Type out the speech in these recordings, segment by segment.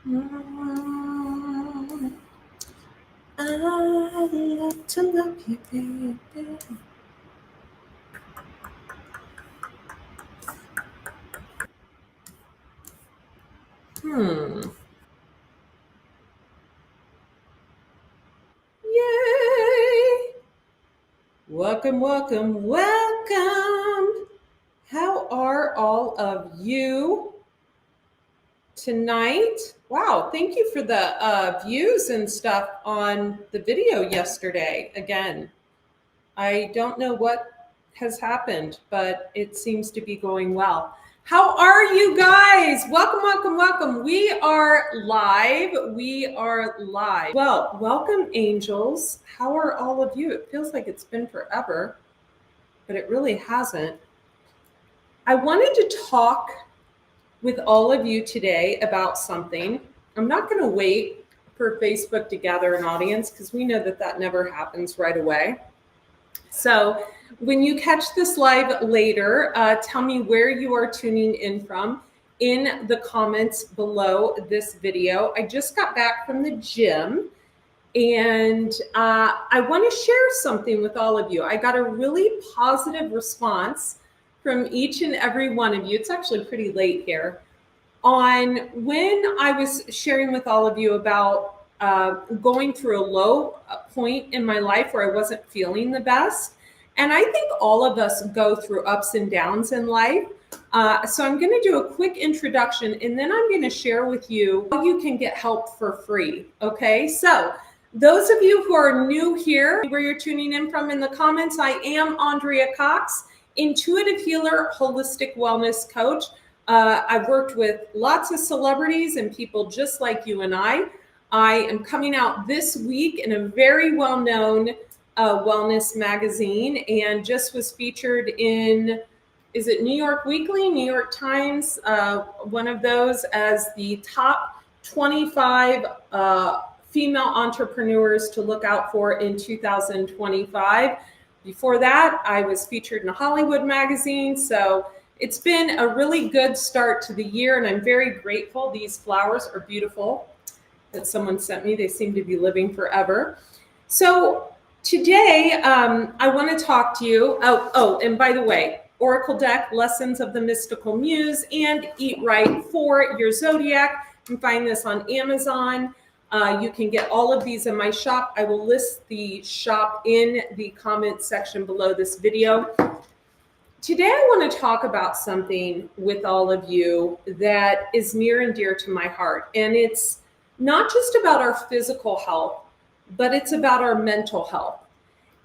Mm, I love to love you, baby. Hmm. Yay! Welcome, welcome, welcome. How are all of you tonight? Wow, thank you for the views and stuff on the video yesterday. Again, I don't know what has happened, but it seems to be going well. How are you guys? Welcome, welcome, welcome. We are live. We are live. Well, welcome, angels. How are all of you? It feels like it's been forever, but it really hasn't. I wanted to talk with all of you today about something. I'm not going to wait for Facebook to gather an audience because we know that that never happens right away. So when you catch this live later, tell me where you are tuning in from in the comments below this video. I just got back from the gym and I want to share something with all of you. I got a really positive response from each and every one of you. It's actually pretty late here on when I was sharing with all of you about going through a low point in my life where I wasn't feeling the best. And I think all of us go through ups and downs in life. So I'm going to do a quick introduction and then I'm going to share with you how you can get help for free. Okay, so those of you who are new here, where you're tuning in from in the comments, I am Andrea Cox, intuitive healer, holistic wellness coach. I've worked with lots of celebrities and people just like you and I. I am coming out this week in a very well-known wellness magazine and just was featured in, is it New York Weekly, New York Times, one of those, as the top 25 female entrepreneurs to look out for in 2025. Before that, I was featured in a Hollywood magazine. So it's been a really good start to the year, and I'm very grateful. These flowers are beautiful that someone sent me. They seem to be living forever. So today, I want to talk to you. And by the way, Oracle deck, Lessons of the Mystical Muse, and Eat Right for your zodiac. You can find this on Amazon. You can get all of these in my shop. I will list the shop in the comment section below this video. Today, I want to talk about something with all of you that is near and dear to my heart. And it's not just about our physical health, but it's about our mental health.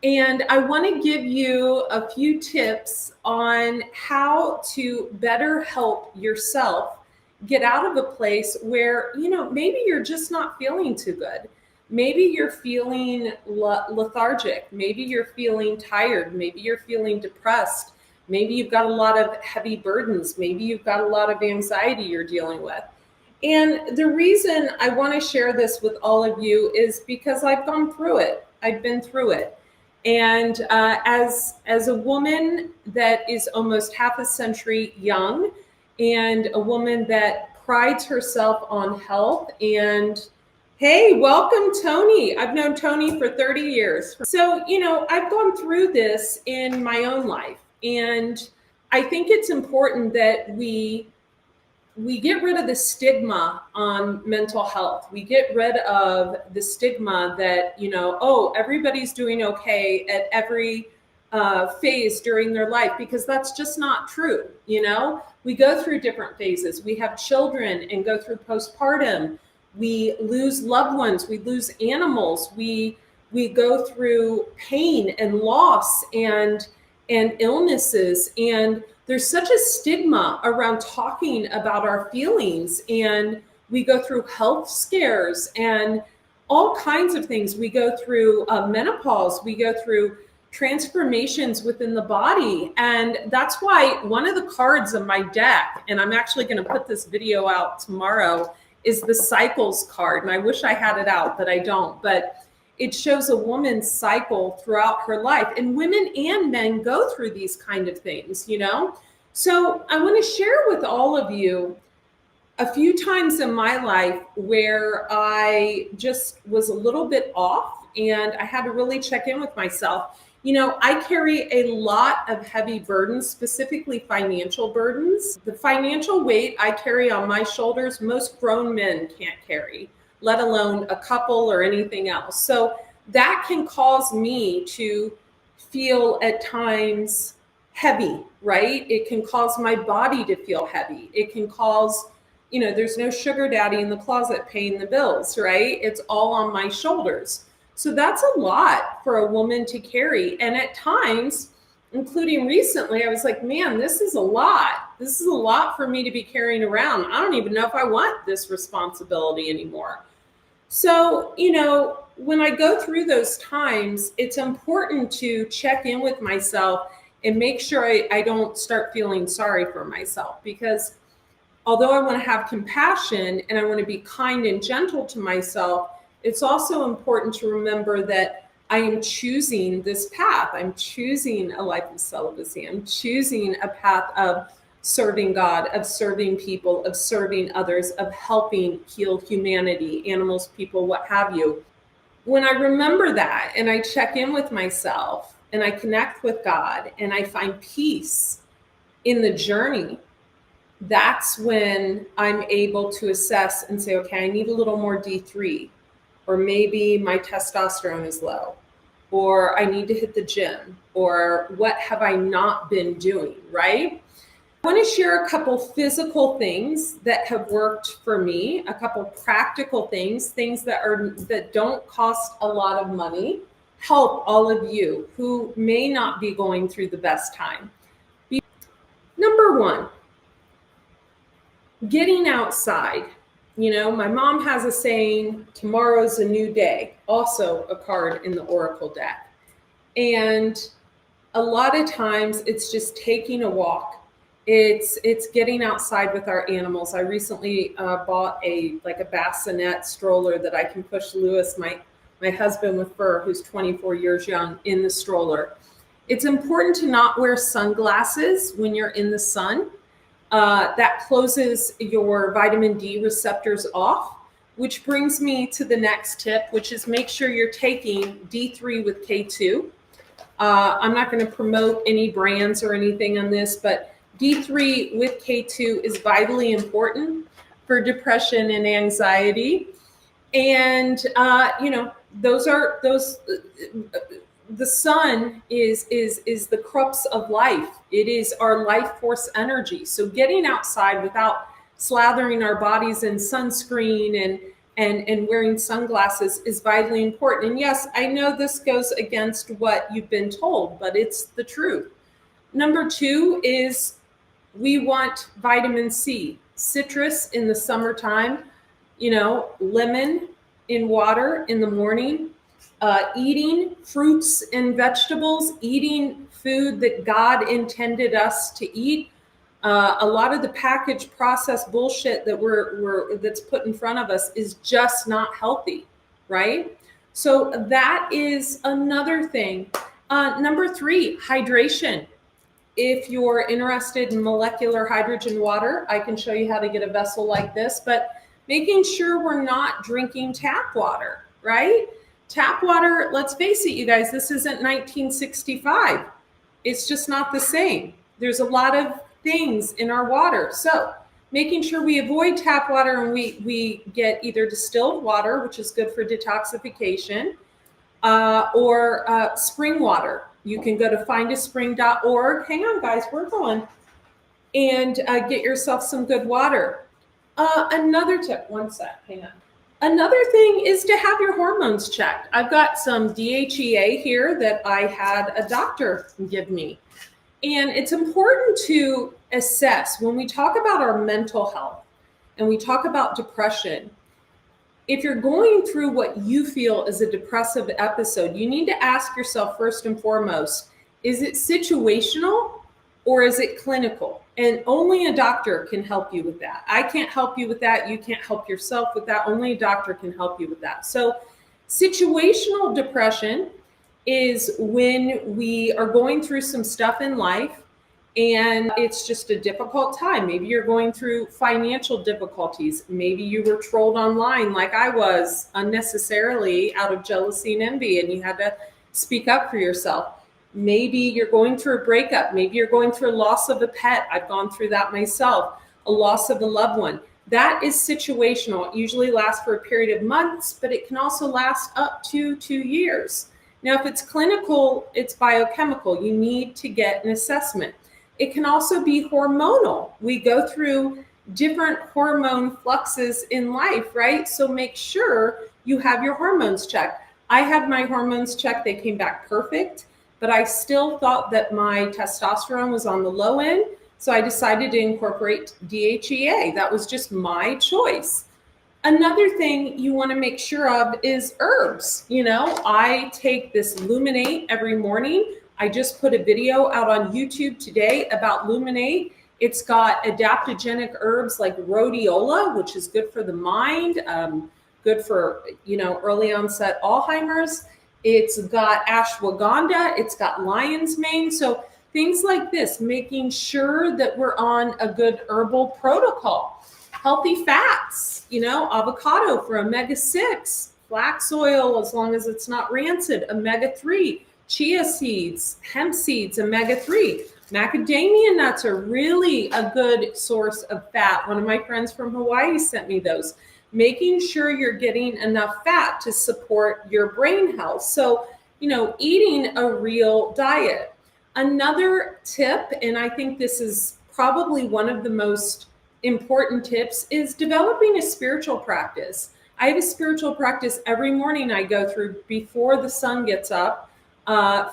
And I want to give you a few tips on how to better help yourself get out of a place where, maybe you're just not feeling too good. Maybe you're feeling lethargic. Maybe you're feeling tired. Maybe you're feeling depressed. Maybe you've got a lot of heavy burdens. Maybe you've got a lot of anxiety you're dealing with. And the reason I want to share this with all of you is because I've gone through it. I've been through it. And as a woman that is almost half a century young and a woman that prides herself on health, and hey, welcome, Tony. I've known Tony for 30 years. So, I've gone through this in my own life. And I think it's important that we get rid of the stigma on mental health. We get rid of the stigma that, everybody's doing okay at every phase during their life, because that's just not true. We go through different phases. We have children and go through postpartum. We lose loved ones. We lose animals. We go through pain and loss and illnesses. And there's such a stigma around talking about our feelings, and we go through health scares and all kinds of things. We go through menopause, we go through transformations within the body. And that's why one of the cards of my deck, and I'm actually going to put this video out tomorrow, is the cycles card. And I wish I had it out, but I don't. But it shows a woman's cycle throughout her life, and women and men go through these kind of things, So I want to share with all of you a few times in my life where I just was a little bit off and I had to really check in with myself. You know, I carry a lot of heavy burdens, specifically financial burdens. The financial weight I carry on my shoulders, most grown men can't carry, let alone a couple or anything else. So that can cause me to feel at times heavy, right? It can cause my body to feel heavy. It can cause, you know, there's no sugar daddy in the closet paying the bills, right? It's all on my shoulders. So that's a lot for a woman to carry. And at times, including recently, I was like, man, this is a lot. This is a lot for me to be carrying around. I don't even know if I want this responsibility anymore. So, you know, when I go through those times, it's important to check in with myself and make sure I don't start feeling sorry for myself, because although I want to have compassion and I want to be kind and gentle to myself, it's also important to remember that I am choosing this path. I'm choosing a life of celibacy. I'm choosing a path of serving God, of serving people, of serving others, of helping heal humanity, animals, people, what have you. When I remember that and I check in with myself and I connect with God and I find peace in the journey, that's when I'm able to assess and say, okay, I need a little more D3, or maybe my testosterone is low, or I need to hit the gym, or what have I not been doing, right? I want to share a couple physical things that have worked for me, a couple practical things that don't cost a lot of money, help all of you who may not be going through the best time. Number one, getting outside. You know, my mom has a saying, tomorrow's a new day, also a card in the Oracle deck. And a lot of times it's just taking a walk. It's getting outside with our animals. I recently bought a bassinet stroller that I can push Lewis, my husband with fur, who's 24 years young, in the stroller. It's important to not wear sunglasses when you're in the sun. That closes your vitamin D receptors off, which brings me to the next tip, which is make sure you're taking D3 with K2. I'm not going to promote any brands or anything on this, but D3 with K2 is vitally important for depression and anxiety. And, you know, the sun is the crux of life. It is our life force energy. So getting outside without slathering our bodies in sunscreen and wearing sunglasses is vitally important. And yes, I know this goes against what you've been told, but it's the truth. Number two is we want vitamin C, citrus in the summertime, you know, lemon in water in the morning, eating fruits and vegetables, eating food that God intended us to eat. A lot of the packaged processed bullshit that's put in front of us is just not healthy, right? So that is another thing. Number three, hydration. If you're interested in molecular hydrogen water, I can show you how to get a vessel like this, but making sure we're not drinking tap water, right? Tap water, let's face it, you guys, this isn't 1965. It's just not the same. There's a lot of things in our water. So making sure we avoid tap water and we get either distilled water, which is good for detoxification, or spring water. You can go to findaspring.org. Hang on, guys, we're going. And get yourself some good water. Another tip, one sec, hang on. Another thing is to have your hormones checked. I've got some DHEA here that I had a doctor give me. And it's important to assess when we talk about our mental health and we talk about depression. If you're going through what you feel is a depressive episode, you need to ask yourself first and foremost, is it situational or is it clinical? And only a doctor can help you with that. I can't help you with that. You can't help yourself with that. Only a doctor can help you with that. So situational depression is when we are going through some stuff in life and it's just a difficult time. Maybe you're going through financial difficulties. Maybe you were trolled online like I was unnecessarily out of jealousy and envy, and you had to speak up for yourself. Maybe you're going through a breakup. Maybe you're going through a loss of a pet. I've gone through that myself, a loss of a loved one. That is situational. It usually lasts for a period of months, but it can also last up to 2 years. Now, if it's clinical, it's biochemical. You need to get an assessment. It can also be hormonal. We go through different hormone fluxes in life, right? So make sure you have your hormones checked. I had my hormones checked. They came back perfect, but I still thought that my testosterone was on the low end. So I decided to incorporate DHEA. That was just my choice. Another thing you want to make sure of is herbs. I take this Luminate every morning. I just put a video out on YouTube today about Luminate. It's got adaptogenic herbs like rhodiola, which is good for the mind, good for, early onset Alzheimer's. It's got ashwagandha. It's got lion's mane. So things like this, making sure that we're on a good herbal protocol. Healthy fats, avocado for omega-6, flax oil, as long as it's not rancid, omega-3, chia seeds, hemp seeds, omega-3. Macadamia nuts are really a good source of fat. One of my friends from Hawaii sent me those. Making sure you're getting enough fat to support your brain health. So, eating a real diet. Another tip, and I think this is probably one of the most important tips, is developing a spiritual practice. I have a spiritual practice every morning I go through before the sun gets up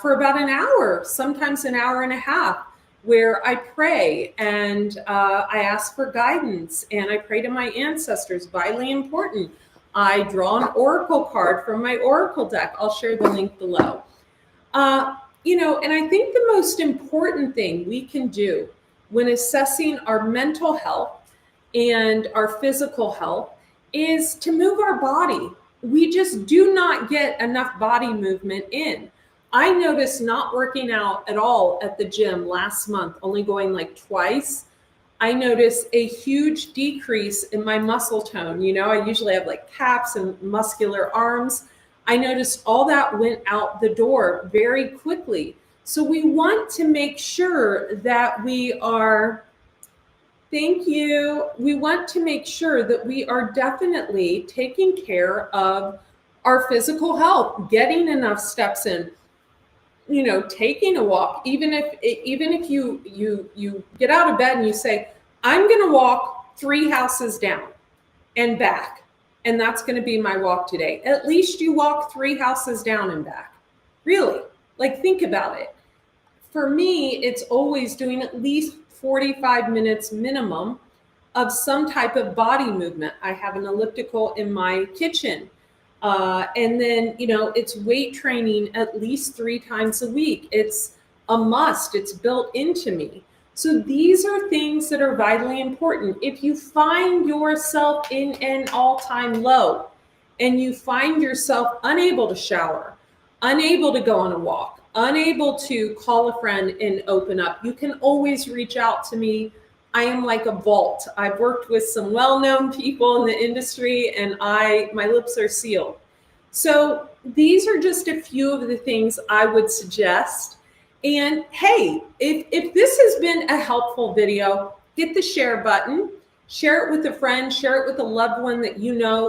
for about an hour, sometimes an hour and a half, where I pray and I ask for guidance and I pray to my ancestors, vitally important. I draw an oracle card from my oracle deck. I'll share the link below. And I think the most important thing we can do when assessing our mental health and our physical health is to move our body. We just do not get enough body movement in. I noticed not working out at all at the gym last month, only going like twice. I noticed a huge decrease in my muscle tone. I usually have like calves and muscular arms. I noticed all that went out the door very quickly. So we want to make sure that we are, thank you. We want to make sure that we are definitely taking care of our physical health, getting enough steps in, taking a walk. Even if you get out of bed and you say, I'm going to walk 3 houses down and back, and that's going to be my walk today. At least you walk 3 houses down and back. Really, think about it. For me, it's always doing at least 45 minutes minimum of some type of body movement. I have an elliptical in my kitchen. And then, it's weight training at least 3 times a week. It's a must. It's built into me. So these are things that are vitally important. If you find yourself in an all-time low and you find yourself unable to shower, unable to go on a walk, unable to call a friend and open up, you can always reach out to me. I am like a vault. I've worked with some well-known people in the industry and my lips are sealed. So these are just a few of the things I would suggest. And hey, if this has been a helpful video, hit the share button, share it with a friend, share it with a loved one that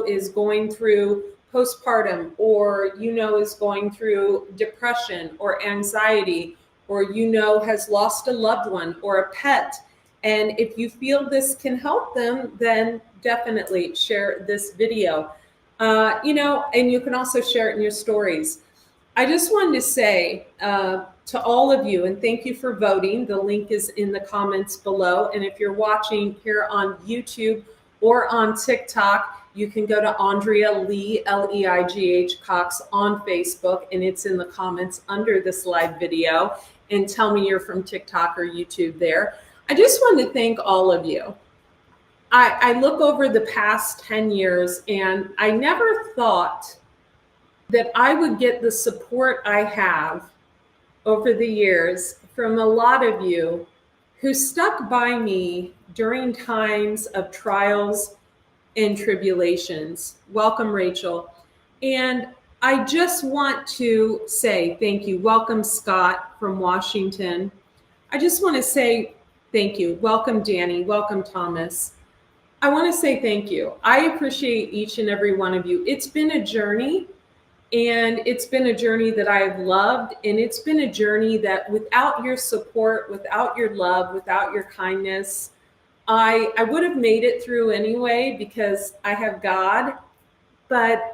is going through postpartum, or is going through depression or anxiety, or has lost a loved one or a pet. And if you feel this can help them, then definitely share this video. And you can also share it in your stories. I just wanted to say to all of you, and thank you for voting. The link is in the comments below. And if you're watching here on YouTube or on TikTok, you can go to Andrea Lee, Leigh Cox on Facebook, and it's in the comments under this live video. And tell me you're from TikTok or YouTube there. I just want to thank all of you. I look over the past 10 years and I never thought that I would get the support I have over the years from a lot of you who stuck by me during times of trials and tribulations. Welcome, Rachel. And I just want to say thank you. Welcome, Scott from Washington. I just want to say thank you. Welcome, Danny. Welcome, Thomas. I want to say thank you. I appreciate each and every one of you. It's been a journey, and it's been a journey that I've loved, and it's been a journey that without your support, without your love, without your kindness, I would have made it through anyway because I have God. But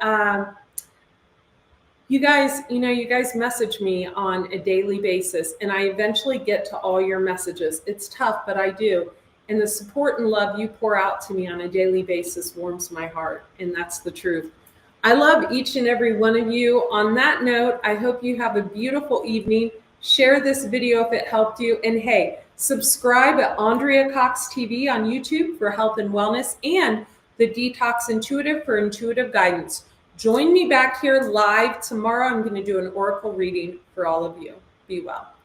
you guys message me on a daily basis, and I eventually get to all your messages. It's tough, but I do. And the support and love you pour out to me on a daily basis warms my heart, and that's the truth. I love each and every one of you. On that note, I hope you have a beautiful evening. Share this video if it helped you. And hey, subscribe at Andrea Cox TV on YouTube for health and wellness, and the Detox Intuitive for intuitive guidance. Join me back here live tomorrow. I'm going to do an oracle reading for all of you. Be well.